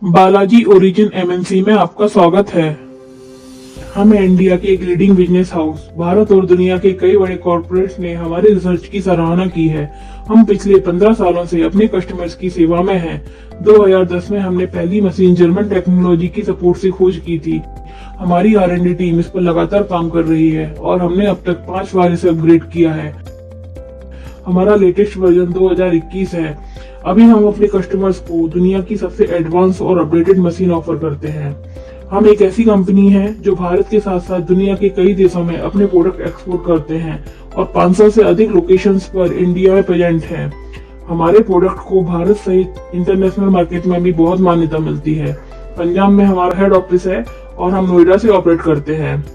Balaji origin MNC में आपका स्वागत है। हम इंडिया के एक लीडिंग बिजनेस हाउस। भारत और दुनिया के कई बड़े कॉर्पोरेट्स ने हमारे रिसर्च की सराहना की है। हम पिछले 15 सालों से अपने कस्टमर्स की सेवा में हैं। 2010 में हमने पहली मशीन जर्मन टेक्नोलॉजी की सपोर्ट से खोज की थी। हमारी R&D टीम इस पर लगातार काम कर रही है और हमने अब तक 5 बार इसे अपग्रेड किया है। हमारा लेटेस्ट वर्जन 2021 है। अभी हम अपने कस्टमर्स को दुनिया की सबसे एडवांस और अपडेटेड मशीन ऑफर करते हैं। हम एक ऐसी कंपनी है जो भारत के साथ साथ दुनिया के कई देशों में अपने प्रोडक्ट एक्सपोर्ट करते हैं और 500 से अधिक लोकेशंस पर इंडिया में प्रेजेंट हैं। हमारे प्रोडक्ट को भारत सहित इंटरनेशनल मार्केट में भी बहुत मान्यता मिलती है। पंजाब में हमारा हेड ऑफिस है और हम नोएडा से ऑपरेट करते हैं।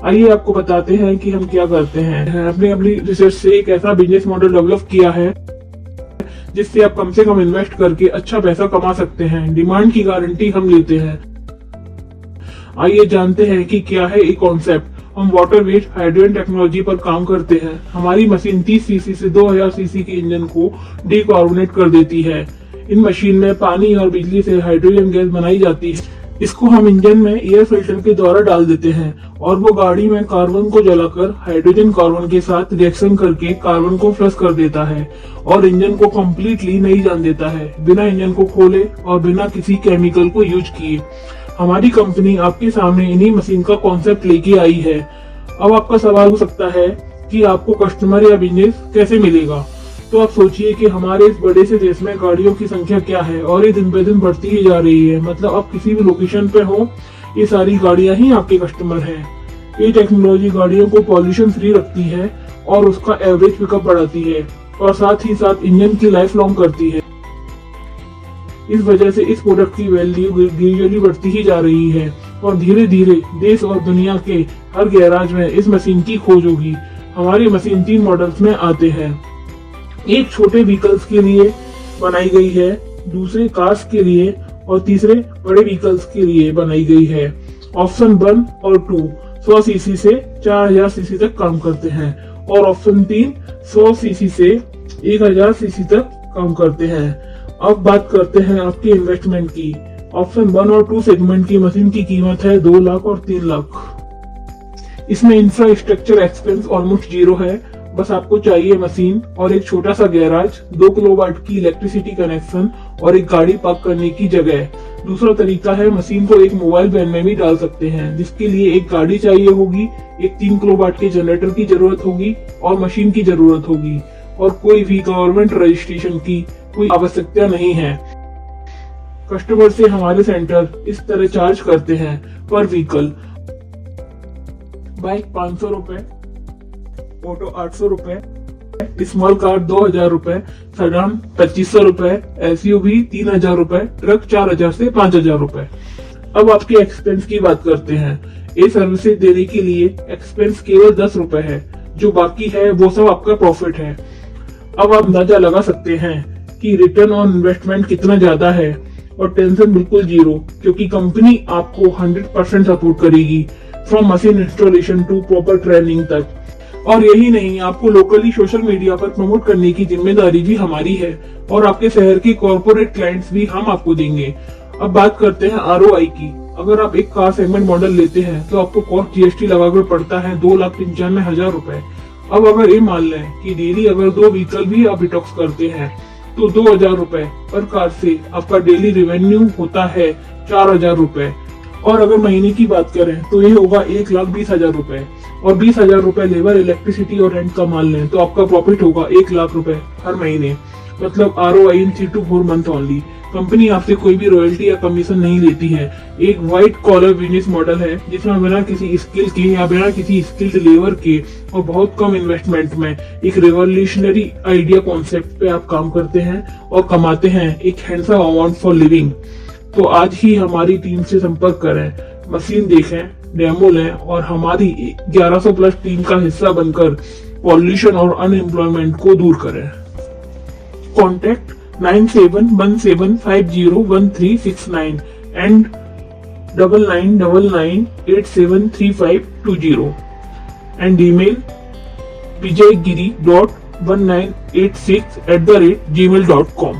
आइए आपको बताते हैं कि हम क्या करते हैं। हमने अपनी रिसर्च से एक ऐसा बिजनेस मॉडल डेवलप किया है जिससे आप कम से कम इन्वेस्ट करके अच्छा पैसा कमा सकते हैं। डिमांड की गारंटी हम लेते हैं। आइए जानते हैं कि क्या है ये कॉन्सेप्ट। हम वाटर वेस्ट हाइड्रोजन टेक्नोलॉजी पर काम करते हैं। हमारी मशीन 30 सीसी से 2000 सीसी के इंजन को डीकार्बोनेट कर देती है। इन मशीन में पानी और बिजली से हाइड्रोजन गैस बनाई जाती है। इसको हम इंजन में एयर फिल्टर के द्वारा डाल देते हैं और वो गाड़ी में कार्बन को जलाकर हाइड्रोजन कार्बन के साथ रिएक्शन करके कार्बन को फ्लश कर देता है और इंजन को कम्प्लीटली नई जान देता है, बिना इंजन को खोले और बिना किसी केमिकल को यूज किए। हमारी कंपनी आपके सामने इन्हीं मशीन का कॉन्सेप्ट लेके आई है। अब आपका सवाल हो सकता है कि आपको कस्टमर या बिजनेस कैसे मिलेगा। तो आप सोचिए कि हमारे इस बड़े से देश में गाड़ियों की संख्या क्या है और ये दिन पे दिन बढ़ती ही जा रही है। मतलब आप किसी भी लोकेशन पे हो, ये सारी गाड़ियां ही आपके कस्टमर हैं। ये टेक्नोलॉजी गाड़ियों को पॉल्यूशन फ्री रखती है और उसका एवरेज पिकअप बढ़ाती है और साथ ही साथ इंजन की लाइफ लॉन्ग करती है। इस वजह से इस प्रोडक्ट की वैल्यू ग्रेजुअली बढ़ती ही जा रही है और धीरे धीरे देश और दुनिया के हर गैराज में इस मशीन की खोज होगी। हमारी मशीन 3 मॉडल्स में आते हैं। एक छोटे व्हीकल्स के लिए बनाई गई है, दूसरे कार्स के लिए और तीसरे बड़े व्हीकल्स के लिए बनाई गई है। ऑप्शन 1 और 2 100 सीसी से 4000 सीसी तक काम करते हैं और ऑप्शन 3 100 सीसी से 1000 सीसी तक काम करते हैं। अब बात करते हैं आपके इन्वेस्टमेंट की। ऑप्शन 1 और 2 सेगमेंट की मशीन की कीमत है 2 लाख और 3 लाख। इसमें इंफ्रास्ट्रक्चर एक्सपेंस ऑलमोस्ट 0 है। बस आपको चाहिए मशीन और एक छोटा सा गैराज, 2 किलोवाट की इलेक्ट्रिसिटी कनेक्शन और एक गाड़ी पार्क करने की जगह। दूसरा तरीका है मशीन को एक मोबाइल वैन में भी डाल सकते हैं, जिसके लिए एक गाड़ी चाहिए होगी, एक 3 किलोवाट के जनरेटर की जरूरत होगी और मशीन की जरूरत होगी और कोई भी गवर्नमेंट रजिस्ट्रेशन की कोई आवश्यकता नहीं है। कस्टमर से हमारे सेंटर इस तरह चार्ज करते हैं पर व्हीकल। बाइक 500 रुपए, ऑटो 800 रुपए, स्मॉल कार 2000 रुपए, सेडान 2500 रुपए, SUV 3000 रुपए, ट्रक 4000 से 5000 रुपए। अब आपके एक्सपेंस की बात करते हैं। ये सर्विसेज देने के लिए एक्सपेंस केवल 10 रुपए है, जो बाकी है वो सब आपका प्रॉफिट है। अब आप अंदाजा लगा सकते हैं कि रिटर्न ऑन इन्वेस्टमेंट कितना ज्यादा है और टेंशन बिल्कुल 0, क्योंकि कंपनी आपको 100% सपोर्ट करेगी, from machine installation to proper training तक। और यही नहीं, आपको लोकली सोशल मीडिया पर प्रमोट करने की जिम्मेदारी भी हमारी है और आपके शहर के कॉर्पोरेट क्लाइंट्स भी हम आपको देंगे। अब बात करते हैं ROI की। अगर आप एक कार सेगमेंट मॉडल लेते हैं तो आपको कॉस्ट GST लगाकर पड़ता है 2,95,000 रुपए। अब अगर ये मान लें कि डेली अगर 2 व्हीकल भी आप डिटॉक्स करते हैं तो 2000 रुपए पर कार से आपका डेली रेवेन्यू होता है 4000 रुपए। और अगर महीने की बात करें तो ये होगा 1,20,000 रुपए और 20,000 रुपए लेबर, इलेक्ट्रिसिटी और रेंट का मान लें तो आपका प्रॉफिट होगा 1 लाख रुपए हर महीने। मतलब ROI in 3 to 4 month only. Company आपसे कोई भी रॉयल्टी या कमीशन नहीं लेती है। एक व्हाइट कॉलर बिजनेस मॉडल है जिसमें बिना किसी स्किल के या बिना किसी स्किल्ड लेबर के और बहुत कम इन्वेस्टमेंट में एक रेवोल्यूशनरी आइडिया कॉन्सेप्ट पे आप काम करते हैं और कमाते हैं एक हैंडसम अमाउंट फॉर लिविंग। तो आज ही हमारी टीम से संपर्क करें, मशीन देखें, डेमो लें और हमारी 1100 प्लस टीम का हिस्सा बनकर पॉल्यूशन और अनएम्प्लॉयमेंट को दूर करें। Contact 9717501369 and 9999873520 and email vijayagiri.1986@gmail.com।